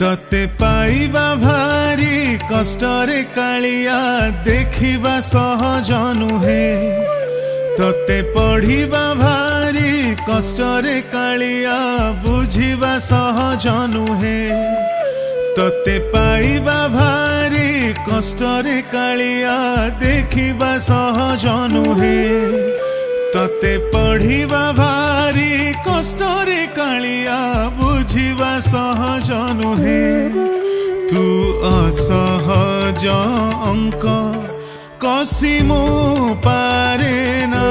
तते पाइबा भारी कष्टरे कालिया देखिबा सहज नुहे तते पढ़िबा भारी कष्टरे कालिया बुझिबा सहज नुहे तते पाइबा भारी कष्टरे कालिया देखिबा सहज नुहे तते पढ़िबा भारी कष्टरे कालिया बुझिबा सहज नुहे तू असहज अंक कसी मो पारे ना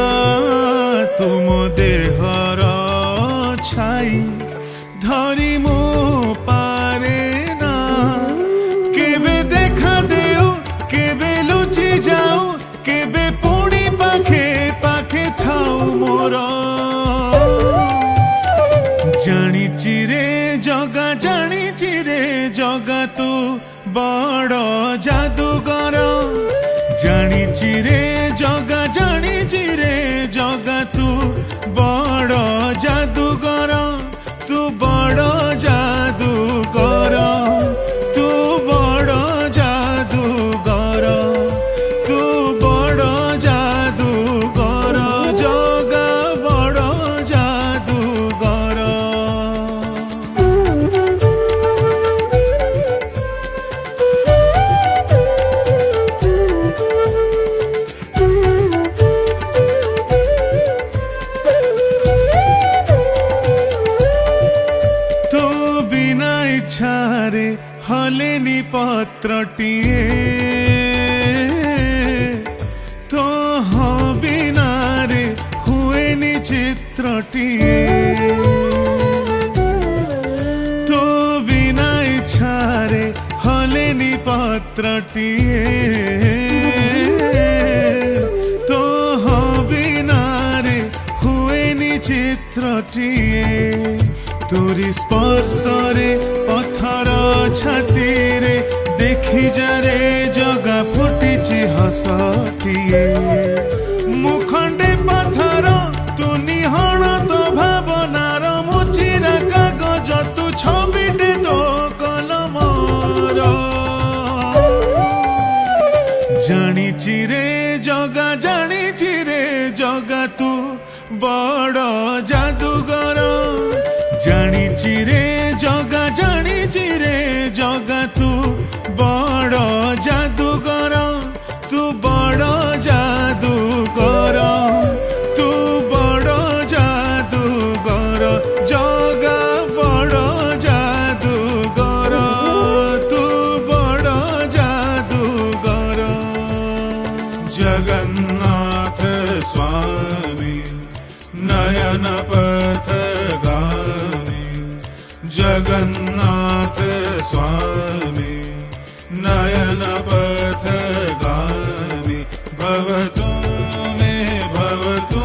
तुम देहर छाई धरी मो पारे ना केबे देखा देऊ केबे लुचि जाऊ केबे पुणी पाखे पाखे थाऊ मोर जानिची रे जगा तू बड़ जादूगर जानिची रे जगा तू बड़ जादूगर तू बड़ जादूगर तू बड़ जादूगर तू बड़ जादूगर जगा बड़ जादूगर छारे हलेनी पत्रटिए तो बिना रे हुएनी चित्रटिए तो बिना छारे हलेनी पत्रटिए तो बिना रे हुएनी चित्रटिए तोरी स्पर्श रे पथर छाती रे देखी जा रे जगा फुटिची हसटिए मुखंडे पथर तू निहण तो भावनार मुचिरा कागज तू छबिटे तो कलमर जानिची रे जगा तू बड़ जादूगर जानिची रे जगा तू बड़ जादूगर तू बड़ जादूगर तू बड़ जादूगर जगा बड़ जादूगर तू बड़ जादूगर जगन्नाथ स्वामी नयन पथगामी जगन्नाथ स्वामी नयन पथगामी भवतु मे भवतु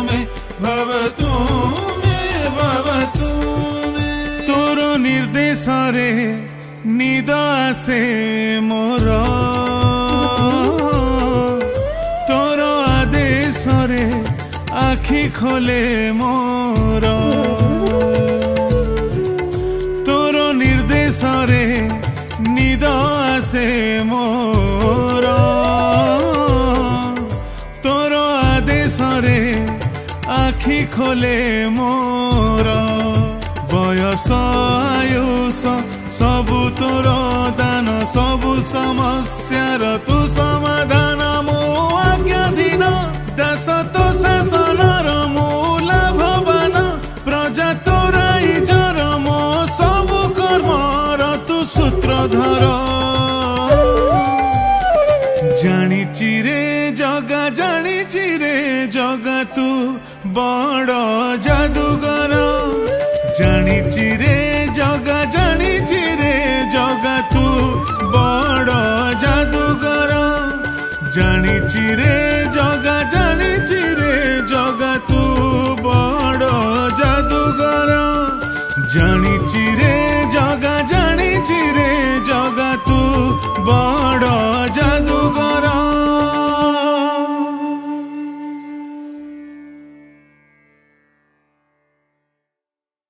मे भवतु मे भवतु मे तोर निर्देश रे निद आसे मोर तोर आदेश रे आखि खोले मोर तोर निर्देश रे निद आसे मोर तोर आदेश रे आखि खोले मोर बयस आयुष सबु तोर दान सबु समस्यार तू समाधान मो आज्ञाधीन दास तो शासनर मूला भवन प्रजा तोर इजर मो सबु कर्मर तू सूत्रधर जानिची रे जगा तू बड़ जादूगर जानिची रे जगा तू बड़ जादूगर जानिची रे जगा तू बड़ जादूगर जानिची रे जगा तू बड़